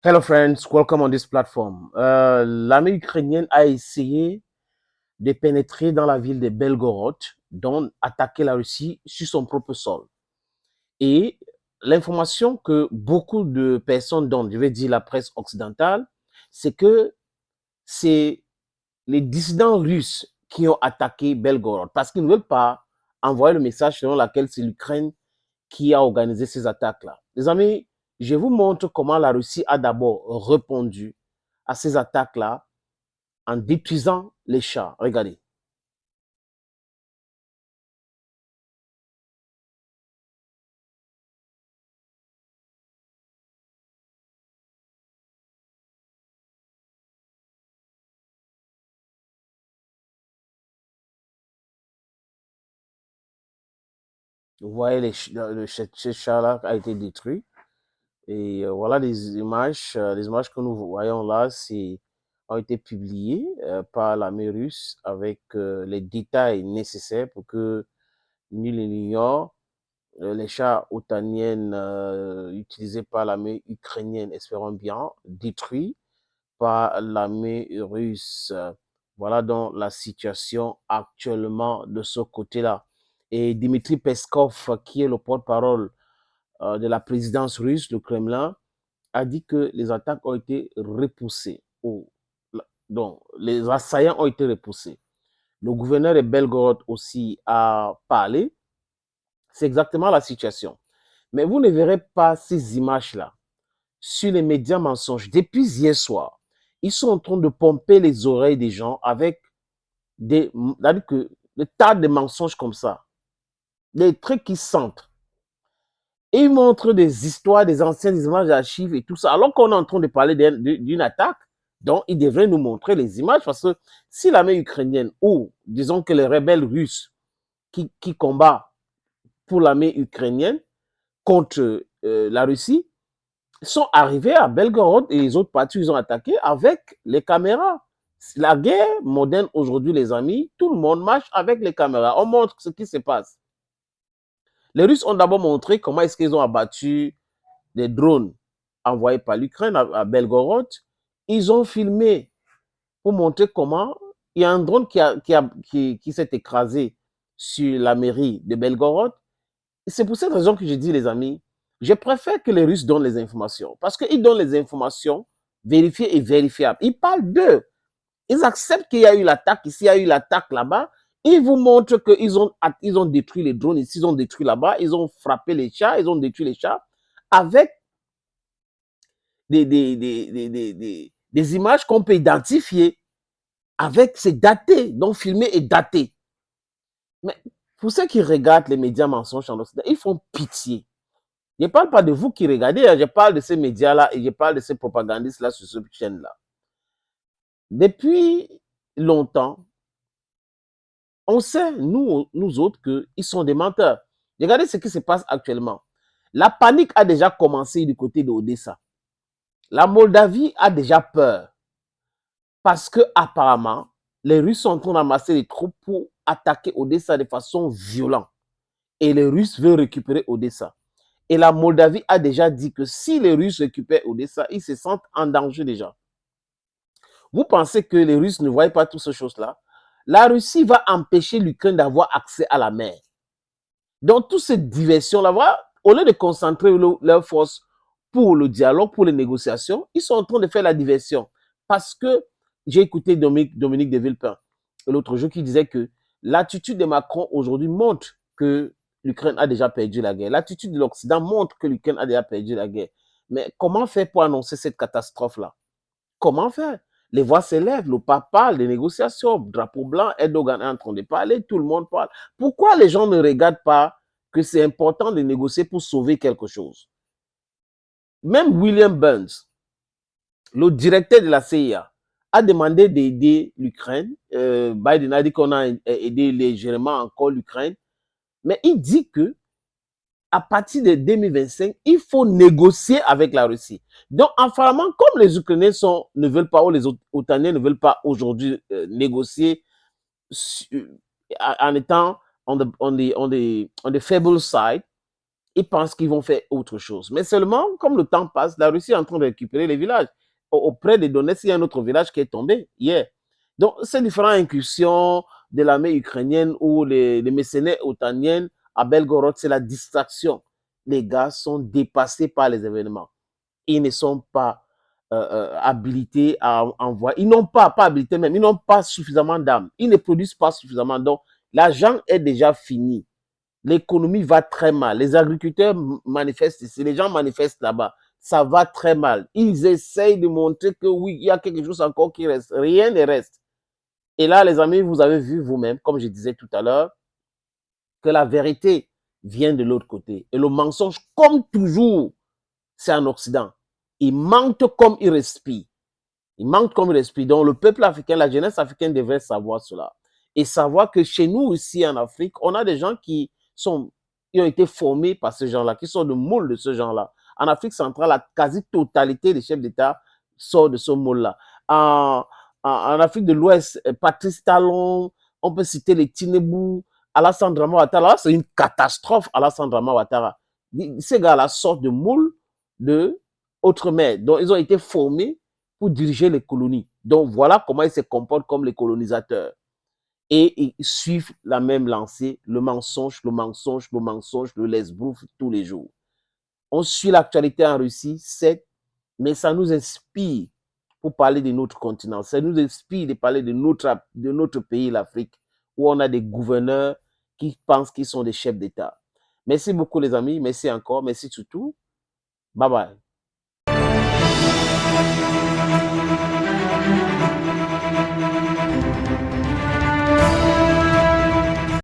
Hello friends, welcome on this platform. L'armée ukrainienne a essayé de pénétrer dans la ville de Belgorod, donc attaquer la Russie sur son propre sol. Et l'information que beaucoup de personnes donnent, je vais dire la presse occidentale, c'est que c'est les dissidents russes qui ont attaqué Belgorod parce qu'ils ne veulent pas envoyer le message selon lequel c'est l'Ukraine qui a organisé ces attaques-là. Les amis, je vous montre comment la Russie a d'abord répondu à ces attaques-là en détruisant les chars. Regardez. Vous voyez, ce char-là a été détruit. Et voilà les images que nous voyons là, ont été publiées par l'armée russe avec les détails nécessaires pour que nul n'ignore. Les chars otaniennes utilisés par l'armée ukrainienne, espérons bien, détruits par l'armée russe. Voilà donc la situation actuellement de ce côté-là. Et Dmitri Peskov, qui est le porte-parole de la présidence russe, le Kremlin, a dit que les attaques ont été repoussées. Donc, les assaillants ont été repoussés. Le gouverneur de Belgorod aussi a parlé. C'est exactement la situation. Mais vous ne verrez pas ces images-là sur les médias mensonges. Depuis hier soir, ils sont en train de pomper les oreilles des gens avec des tas de mensonges comme ça. Des trucs qui sentent. Et ils montrent des histoires, des anciennes images d'archives et tout ça. Alors qu'on est en train de parler d'une attaque, donc ils devraient nous montrer les images parce que si l'armée ukrainienne ou disons que les rebelles russes qui combattent pour l'armée ukrainienne contre la Russie, sont arrivés à Belgorod et les autres parties, ils ont attaqué avec les caméras. La guerre moderne aujourd'hui, les amis, tout le monde marche avec les caméras. On montre ce qui se passe. Les Russes ont d'abord montré comment est-ce qu'ils ont abattu des drones envoyés par l'Ukraine à Belgorod. Ils ont filmé pour montrer comment il y a un drone qui s'est écrasé sur la mairie de Belgorod. C'est pour cette raison que je dis, les amis, je préfère que les Russes donnent les informations. Parce qu'ils donnent les informations vérifiées et vérifiables. Ils parlent d'eux. Ils acceptent qu'il y a eu l'attaque ici, il y a eu l'attaque là-bas. Ils vous montrent qu'ils ont détruit les drones ici, ils ont détruit là-bas, ils ont frappé les chats, ils ont détruit les chats avec des images qu'on peut identifier. Avec, c'est daté, donc filmé et daté. Mais pour ceux qui regardent les médias mensonges en Occident, ils font pitié. Je ne parle pas de vous qui regardez, je parle de ces médias-là et je parle de ces propagandistes-là sur cette chaîne-là. Depuis longtemps, on sait, nous autres, qu'ils sont des menteurs. Regardez ce qui se passe actuellement. La panique a déjà commencé du côté d'Odessa. La Moldavie a déjà peur parce que apparemment, les Russes sont en train d'amasser des troupes pour attaquer Odessa de façon violente. Et les Russes veulent récupérer Odessa. Et la Moldavie a déjà dit que si les Russes récupèrent Odessa, ils se sentent en danger déjà. Vous pensez que les Russes ne voient pas toutes ces choses-là? La Russie va empêcher l'Ukraine d'avoir accès à la mer. Donc, toute cette diversion-là, voilà, au lieu de concentrer leurs forces pour le dialogue, pour les négociations, ils sont en train de faire la diversion. Parce que j'ai écouté Dominique de Villepin l'autre jour qui disait que l'attitude de Macron aujourd'hui montre que l'Ukraine a déjà perdu la guerre. L'attitude de l'Occident montre que l'Ukraine a déjà perdu la guerre. Mais comment faire pour annoncer cette catastrophe-là? Comment faire? Les voix s'élèvent, le pape parle des négociations, drapeau blanc, Erdogan est en train de parler, tout le monde parle. Pourquoi les gens ne regardent pas que c'est important de négocier pour sauver quelque chose? Même William Burns, le directeur de la CIA, a demandé d'aider l'Ukraine. Biden a dit qu'on a aidé légèrement encore l'Ukraine. Mais il dit que à partir de 2025, il faut négocier avec la Russie. Donc, apparemment, comme les Ukrainiens ne veulent pas, ou les Otaniens ne veulent pas aujourd'hui négocier en étant on the feeble side, Ils pensent qu'ils vont faire autre chose. Mais seulement, comme le temps passe, la Russie est en train de récupérer les villages. Auprès de Donetsk, il y a un autre village qui est tombé hier. Donc, ces différentes incursions de l'armée ukrainienne ou les mercenaires otaniennes à Belgorod, c'est la distraction. Les gars sont dépassés par les événements. Ils ne sont pas habilités à envoyer. Ils n'ont pas habilité même, ils n'ont pas suffisamment d'armes. Ils ne produisent pas suffisamment. Donc, l'argent est déjà fini. L'économie va très mal. Les agriculteurs manifestent ici, les gens manifestent là-bas. Ça va très mal. Ils essayent de montrer que oui, il y a quelque chose encore qui reste. Rien ne reste. Et là, les amis, vous avez vu vous-même, comme je disais tout à l'heure, que la vérité vient de l'autre côté. Et le mensonge, comme toujours, c'est en Occident. Il mentent comme il respire. Il manque comme il respire. Donc, le peuple africain, la jeunesse africaine devrait savoir cela. Et savoir que chez nous, ici en Afrique, on a des gens qui ont été formés par ce genre-là, qui sont de moule de ce genre-là. En Afrique centrale, la quasi-totalité des chefs d'État sort de ce moule-là. En Afrique de l'Ouest, Patrice Talon, on peut citer les Tinubu, Alassane Dramane Ouattara. C'est une catastrophe, Alassane Dramane Ouattara. Ces gars-là sortent de moule de Outre-mer. Donc, ils ont été formés pour diriger les colonies. Donc, voilà comment ils se comportent comme les colonisateurs. Et ils suivent la même lancée, le mensonge, le mensonge, le mensonge, le l'esbrouf tous les jours. On suit l'actualité en Russie, c'est, mais ça nous inspire pour parler de notre continent. Ça nous inspire de parler de notre pays, l'Afrique, où on a des gouverneurs qui pensent qu'ils sont des chefs d'État. Merci beaucoup les amis, merci encore, merci surtout. Bye bye.